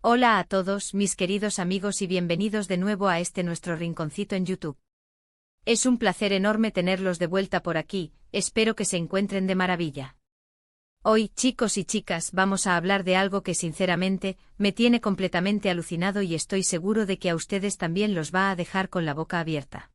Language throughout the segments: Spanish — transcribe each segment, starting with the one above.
Hola a todos, mis queridos amigos, y bienvenidos de nuevo a este nuestro rinconcito en YouTube. Es un placer enorme tenerlos de vuelta por aquí, espero que se encuentren de maravilla. Hoy, chicos y chicas, vamos a hablar de algo que sinceramente me tiene completamente alucinado y estoy seguro de que a ustedes también los va a dejar con la boca abierta.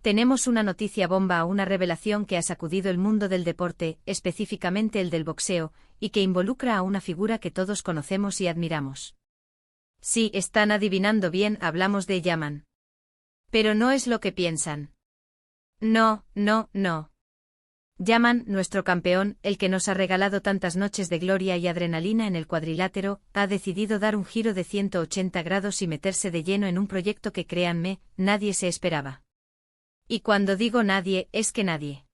Tenemos una noticia bomba, una revelación que ha sacudido el mundo del deporte, específicamente el del boxeo, y que involucra a una figura que todos conocemos y admiramos. Sí, están adivinando bien, hablamos de Yaman. Pero no es lo que piensan. No. Yaman, nuestro campeón, el que nos ha regalado tantas noches de gloria y adrenalina en el cuadrilátero, ha decidido dar un giro de 180 grados y meterse de lleno en un proyecto que, créanme, nadie se esperaba. Y cuando digo nadie, es que nadie.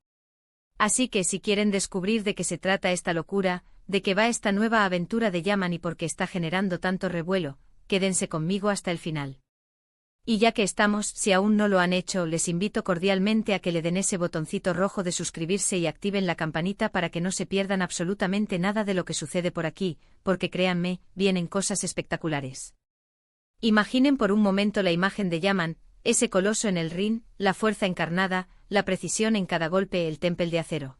Así que si quieren descubrir de qué se trata esta locura, de qué va esta nueva aventura de Yaman y por qué está generando tanto revuelo, quédense conmigo hasta el final. Y ya que estamos, si aún no lo han hecho, les invito cordialmente a que le den ese botoncito rojo de suscribirse y activen la campanita para que no se pierdan absolutamente nada de lo que sucede por aquí, porque créanme, vienen cosas espectaculares. Imaginen por un momento la imagen de Yaman, ese coloso en el ring, la fuerza encarnada, la precisión en cada golpe, el temple de acero.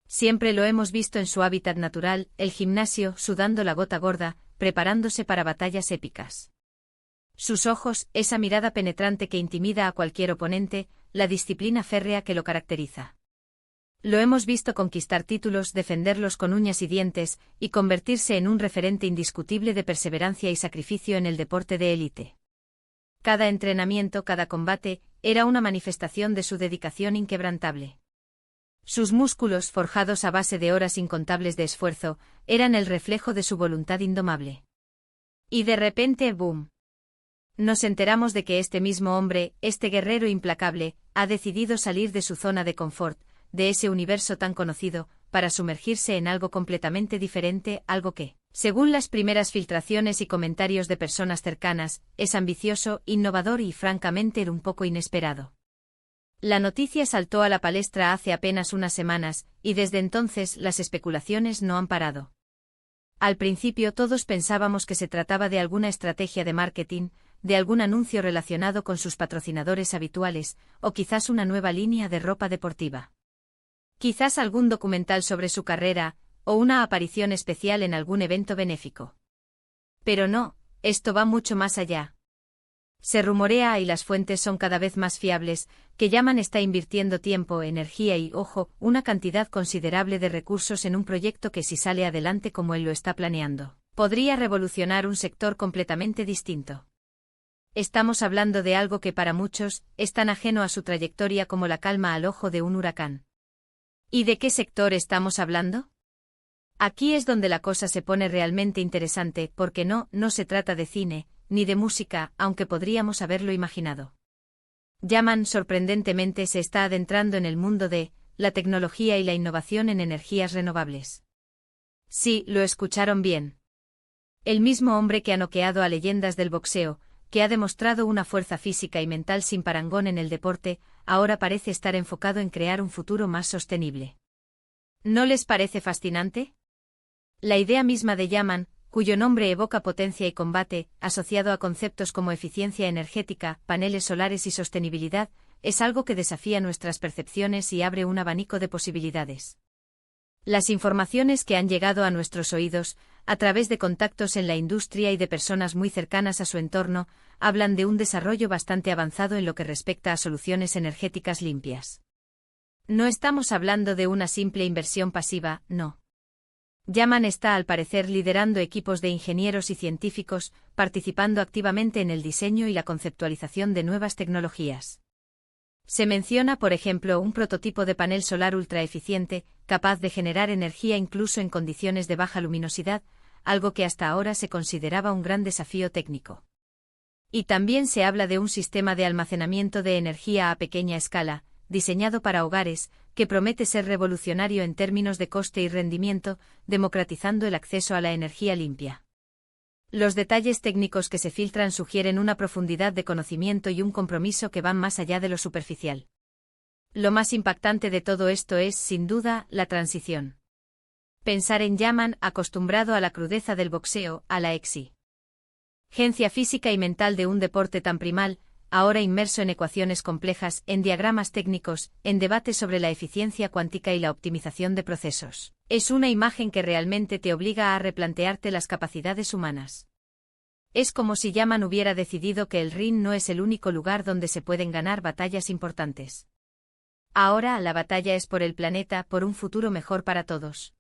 Siempre lo hemos visto en su hábitat natural, el gimnasio, sudando la gota gorda, preparándose para batallas épicas. Sus ojos, esa mirada penetrante que intimida a cualquier oponente, la disciplina férrea que lo caracteriza. Lo hemos visto conquistar títulos, defenderlos con uñas y dientes, y convertirse en un referente indiscutible de perseverancia y sacrificio en el deporte de élite. Cada entrenamiento, cada combate, era una manifestación de su dedicación inquebrantable. Sus músculos, forjados a base de horas incontables de esfuerzo, eran el reflejo de su voluntad indomable. Y de repente, ¡boom! Nos enteramos de que este mismo hombre, este guerrero implacable, ha decidido salir de su zona de confort, de ese universo tan conocido, para sumergirse en algo completamente diferente, algo que, según las primeras filtraciones y comentarios de personas cercanas, es ambicioso, innovador y francamente un poco inesperado. La noticia saltó a la palestra hace apenas unas semanas, y desde entonces las especulaciones no han parado. Al principio todos pensábamos que se trataba de alguna estrategia de marketing, de algún anuncio relacionado con sus patrocinadores habituales, o quizás una nueva línea de ropa deportiva. Quizás algún documental sobre su carrera, o una aparición especial en algún evento benéfico. Pero no, esto va mucho más allá. Se rumorea, y las fuentes son cada vez más fiables, que Yaman está invirtiendo tiempo, energía y, ojo, una cantidad considerable de recursos en un proyecto que, si sale adelante como él lo está planeando, podría revolucionar un sector completamente distinto. Estamos hablando de algo que para muchos es tan ajeno a su trayectoria como la calma al ojo de un huracán. ¿Y de qué sector estamos hablando? Aquí es donde la cosa se pone realmente interesante, porque no se trata de cine, ni de música, aunque podríamos haberlo imaginado. Yaman, sorprendentemente, se está adentrando en el mundo de la tecnología y la innovación en energías renovables. Sí, lo escucharon bien. El mismo hombre que ha noqueado a leyendas del boxeo, que ha demostrado una fuerza física y mental sin parangón en el deporte, ahora parece estar enfocado en crear un futuro más sostenible. ¿No les parece fascinante? La idea misma de Yaman, cuyo nombre evoca potencia y combate, asociado a conceptos como eficiencia energética, paneles solares y sostenibilidad, es algo que desafía nuestras percepciones y abre un abanico de posibilidades. Las informaciones que han llegado a nuestros oídos, a través de contactos en la industria y de personas muy cercanas a su entorno, hablan de un desarrollo bastante avanzado en lo que respecta a soluciones energéticas limpias. No estamos hablando de una simple inversión pasiva, no. Yaman está al parecer liderando equipos de ingenieros y científicos, participando activamente en el diseño y la conceptualización de nuevas tecnologías. Se menciona, por ejemplo, un prototipo de panel solar ultra eficiente, capaz de generar energía incluso en condiciones de baja luminosidad, algo que hasta ahora se consideraba un gran desafío técnico. Y también se habla de un sistema de almacenamiento de energía a pequeña escala, diseñado para hogares, que promete ser revolucionario en términos de coste y rendimiento, democratizando el acceso a la energía limpia. Los detalles técnicos que se filtran sugieren una profundidad de conocimiento y un compromiso que van más allá de lo superficial. Lo más impactante de todo esto es, sin duda, la transición. Pensar en Yaman, acostumbrado a la crudeza del boxeo, a la EXI. Ciencia física y mental de un deporte tan primal, ahora inmerso en ecuaciones complejas, en diagramas técnicos, en debates sobre la eficiencia cuántica y la optimización de procesos. Es una imagen que realmente te obliga a replantearte las capacidades humanas. Es como si Yaman hubiera decidido que el ring no es el único lugar donde se pueden ganar batallas importantes. Ahora la batalla es por el planeta, por un futuro mejor para todos.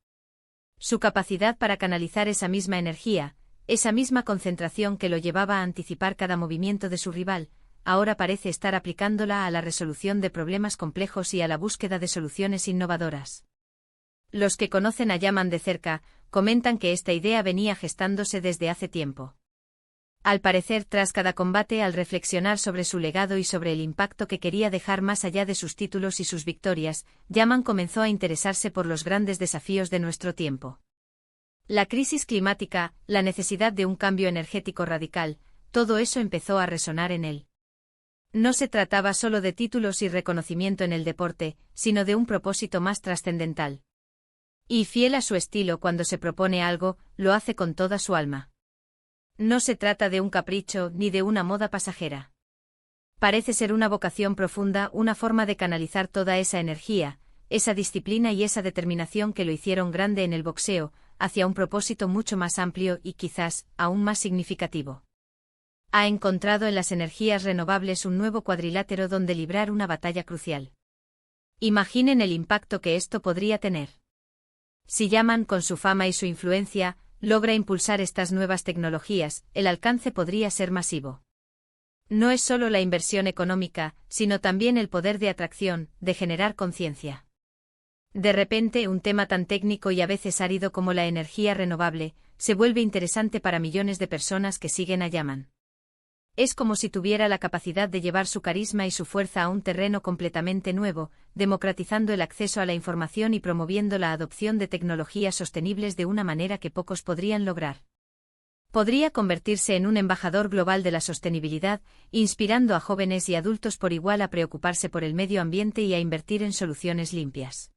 Su capacidad para canalizar esa misma energía, esa misma concentración que lo llevaba a anticipar cada movimiento de su rival, ahora parece estar aplicándola a la resolución de problemas complejos y a la búsqueda de soluciones innovadoras. Los que conocen a Yaman de cerca, comentan que esta idea venía gestándose desde hace tiempo. Al parecer, tras cada combate, al reflexionar sobre su legado y sobre el impacto que quería dejar más allá de sus títulos y sus victorias, Yaman comenzó a interesarse por los grandes desafíos de nuestro tiempo. La crisis climática, la necesidad de un cambio energético radical, todo eso empezó a resonar en él. No se trataba solo de títulos y reconocimiento en el deporte, sino de un propósito más trascendental. Y fiel a su estilo, cuando se propone algo, lo hace con toda su alma. No se trata de un capricho ni de una moda pasajera. Parece ser una vocación profunda, una forma de canalizar toda esa energía, esa disciplina y esa determinación que lo hicieron grande en el boxeo, hacia un propósito mucho más amplio y quizás aún más significativo. Ha encontrado en las energías renovables un nuevo cuadrilátero donde librar una batalla crucial. Imaginen el impacto que esto podría tener. Si Yaman, con su fama y su influencia, logra impulsar estas nuevas tecnologías, el alcance podría ser masivo. No es solo la inversión económica, sino también el poder de atracción, de generar conciencia. De repente, un tema tan técnico y a veces árido como la energía renovable, se vuelve interesante para millones de personas que siguen a Yaman. Es como si tuviera la capacidad de llevar su carisma y su fuerza a un terreno completamente nuevo, democratizando el acceso a la información y promoviendo la adopción de tecnologías sostenibles de una manera que pocos podrían lograr. Podría convertirse en un embajador global de la sostenibilidad, inspirando a jóvenes y adultos por igual a preocuparse por el medio ambiente y a invertir en soluciones limpias.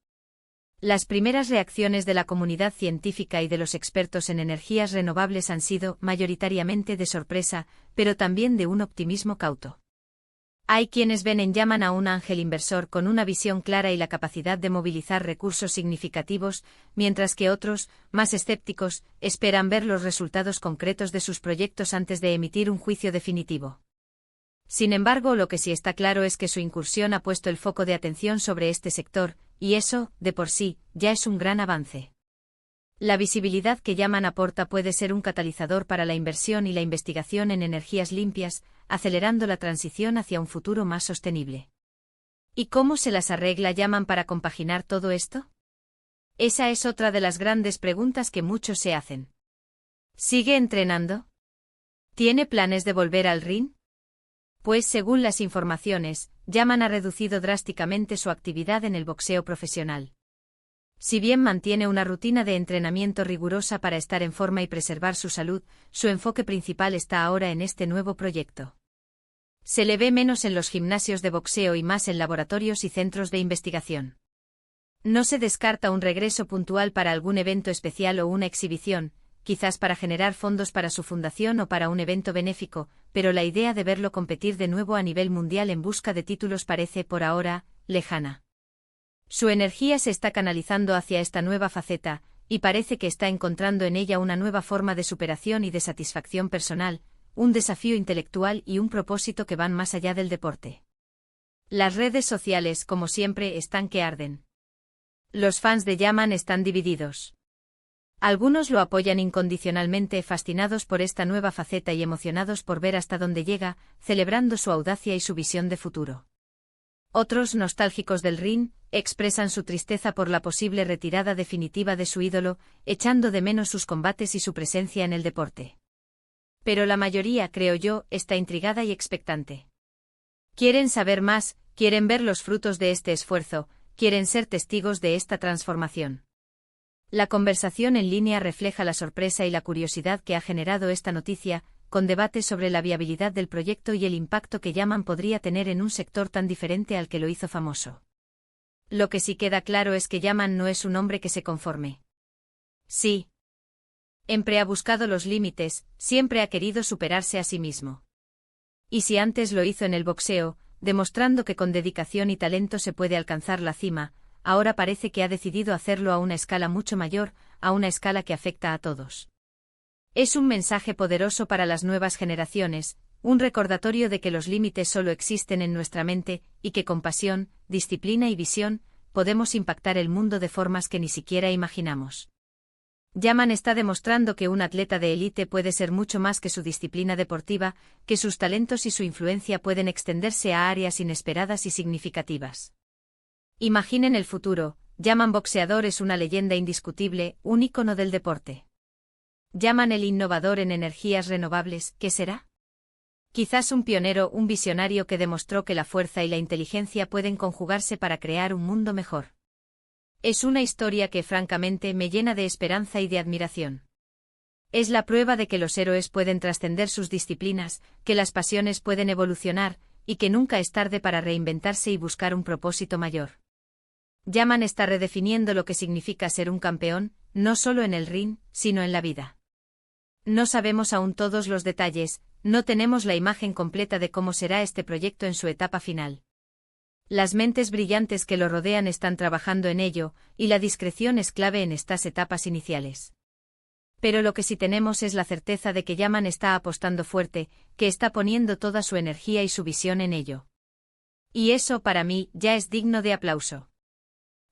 Las primeras reacciones de la comunidad científica y de los expertos en energías renovables han sido mayoritariamente de sorpresa, pero también de un optimismo cauto. Hay quienes ven en Yaman a un ángel inversor con una visión clara y la capacidad de movilizar recursos significativos, mientras que otros, más escépticos, esperan ver los resultados concretos de sus proyectos antes de emitir un juicio definitivo. Sin embargo, lo que sí está claro es que su incursión ha puesto el foco de atención sobre este sector, y eso, de por sí, ya es un gran avance. La visibilidad que Yaman aporta puede ser un catalizador para la inversión y la investigación en energías limpias, acelerando la transición hacia un futuro más sostenible. ¿Y cómo se las arregla Yaman para compaginar todo esto? Esa es otra de las grandes preguntas que muchos se hacen. ¿Sigue entrenando? ¿Tiene planes de volver al ring? Pues según las informaciones, Yaman ha reducido drásticamente su actividad en el boxeo profesional. Si bien mantiene una rutina de entrenamiento rigurosa para estar en forma y preservar su salud, su enfoque principal está ahora en este nuevo proyecto. Se le ve menos en los gimnasios de boxeo y más en laboratorios y centros de investigación. No se descarta un regreso puntual para algún evento especial o una exhibición, quizás para generar fondos para su fundación o para un evento benéfico, pero la idea de verlo competir de nuevo a nivel mundial en busca de títulos parece, por ahora, lejana. Su energía se está canalizando hacia esta nueva faceta, y parece que está encontrando en ella una nueva forma de superación y de satisfacción personal, un desafío intelectual y un propósito que van más allá del deporte. Las redes sociales, como siempre, están que arden. Los fans de Yaman están divididos. Algunos lo apoyan incondicionalmente, fascinados por esta nueva faceta y emocionados por ver hasta dónde llega, celebrando su audacia y su visión de futuro. Otros, nostálgicos del ring, expresan su tristeza por la posible retirada definitiva de su ídolo, echando de menos sus combates y su presencia en el deporte. Pero la mayoría, creo yo, está intrigada y expectante. Quieren saber más, quieren ver los frutos de este esfuerzo, quieren ser testigos de esta transformación. La conversación en línea refleja la sorpresa y la curiosidad que ha generado esta noticia, con debates sobre la viabilidad del proyecto y el impacto que Yaman podría tener en un sector tan diferente al que lo hizo famoso. Lo que sí queda claro es que Yaman no es un hombre que se conforme. Sí. Siempre ha buscado los límites, siempre ha querido superarse a sí mismo. Y si antes lo hizo en el boxeo, demostrando que con dedicación y talento se puede alcanzar la cima, ahora parece que ha decidido hacerlo a una escala mucho mayor, a una escala que afecta a todos. Es un mensaje poderoso para las nuevas generaciones, un recordatorio de que los límites solo existen en nuestra mente, y que con pasión, disciplina y visión, podemos impactar el mundo de formas que ni siquiera imaginamos. Yaman está demostrando que un atleta de élite puede ser mucho más que su disciplina deportiva, que sus talentos y su influencia pueden extenderse a áreas inesperadas y significativas. Imaginen el futuro. Yaman boxeador es una leyenda indiscutible, un ícono del deporte. Yaman el innovador en energías renovables, ¿qué será? Quizás un pionero, un visionario que demostró que la fuerza y la inteligencia pueden conjugarse para crear un mundo mejor. Es una historia que francamente me llena de esperanza y de admiración. Es la prueba de que los héroes pueden trascender sus disciplinas, que las pasiones pueden evolucionar, y que nunca es tarde para reinventarse y buscar un propósito mayor. Yaman está redefiniendo lo que significa ser un campeón, no solo en el ring, sino en la vida. No sabemos aún todos los detalles, no tenemos la imagen completa de cómo será este proyecto en su etapa final. Las mentes brillantes que lo rodean están trabajando en ello, y la discreción es clave en estas etapas iniciales. Pero lo que sí tenemos es la certeza de que Yaman está apostando fuerte, que está poniendo toda su energía y su visión en ello. Y eso para mí ya es digno de aplauso.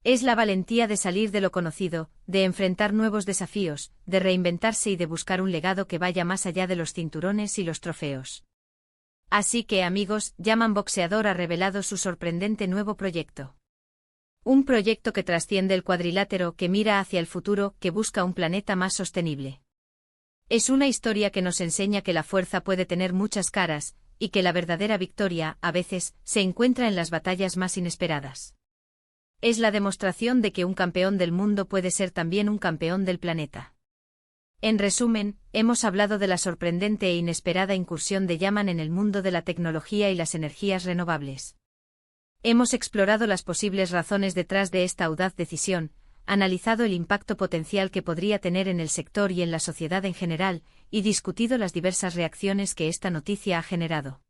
Es la valentía de salir de lo conocido, de enfrentar nuevos desafíos, de reinventarse y de buscar un legado que vaya más allá de los cinturones y los trofeos. Así que amigos, Yaman boxeador ha revelado su sorprendente nuevo proyecto. Un proyecto que trasciende el cuadrilátero, que mira hacia el futuro, que busca un planeta más sostenible. Es una historia que nos enseña que la fuerza puede tener muchas caras, y que la verdadera victoria, a veces, se encuentra en las batallas más inesperadas. Es la demostración de que un campeón del mundo puede ser también un campeón del planeta. En resumen, hemos hablado de la sorprendente e inesperada incursión de Yaman en el mundo de la tecnología y las energías renovables. Hemos explorado las posibles razones detrás de esta audaz decisión, analizado el impacto potencial que podría tener en el sector y en la sociedad en general, y discutido las diversas reacciones que esta noticia ha generado.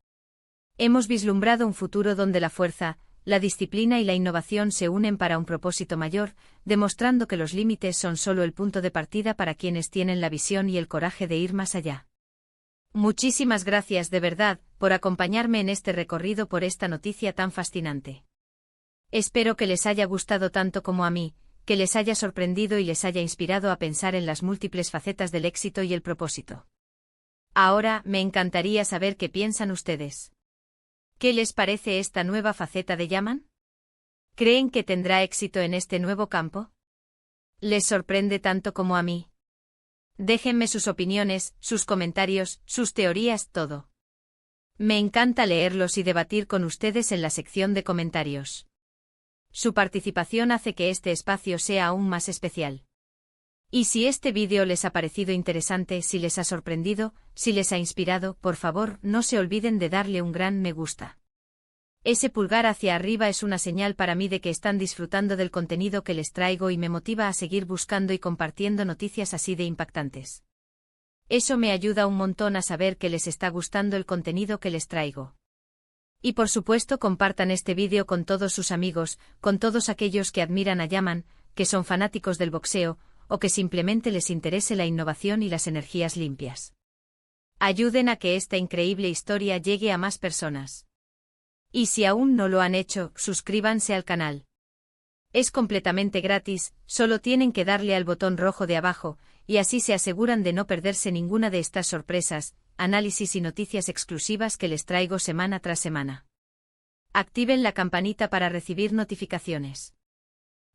Hemos vislumbrado un futuro donde la fuerza, la disciplina y la innovación se unen para un propósito mayor, demostrando que los límites son solo el punto de partida para quienes tienen la visión y el coraje de ir más allá. Muchísimas gracias de verdad por acompañarme en este recorrido por esta noticia tan fascinante. Espero que les haya gustado tanto como a mí, que les haya sorprendido y les haya inspirado a pensar en las múltiples facetas del éxito y el propósito. Ahora, me encantaría saber qué piensan ustedes. ¿Qué les parece esta nueva faceta de Yaman? ¿Creen que tendrá éxito en este nuevo campo? ¿Les sorprende tanto como a mí? Déjenme sus opiniones, sus comentarios, sus teorías, todo. Me encanta leerlos y debatir con ustedes en la sección de comentarios. Su participación hace que este espacio sea aún más especial. Y si este vídeo les ha parecido interesante, si les ha sorprendido, si les ha inspirado, por favor, no se olviden de darle un gran me gusta. Ese pulgar hacia arriba es una señal para mí de que están disfrutando del contenido que les traigo y me motiva a seguir buscando y compartiendo noticias así de impactantes. Eso me ayuda un montón a saber que les está gustando el contenido que les traigo. Y por supuesto compartan este vídeo con todos sus amigos, con todos aquellos que admiran a Yaman, que son fanáticos del boxeo, o que simplemente les interese la innovación y las energías limpias. Ayuden a que esta increíble historia llegue a más personas. Y si aún no lo han hecho, suscríbanse al canal. Es completamente gratis, solo tienen que darle al botón rojo de abajo, y así se aseguran de no perderse ninguna de estas sorpresas, análisis y noticias exclusivas que les traigo semana tras semana. Activen la campanita para recibir notificaciones.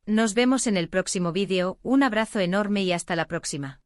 Nos vemos en el próximo vídeo, un abrazo enorme y hasta la próxima.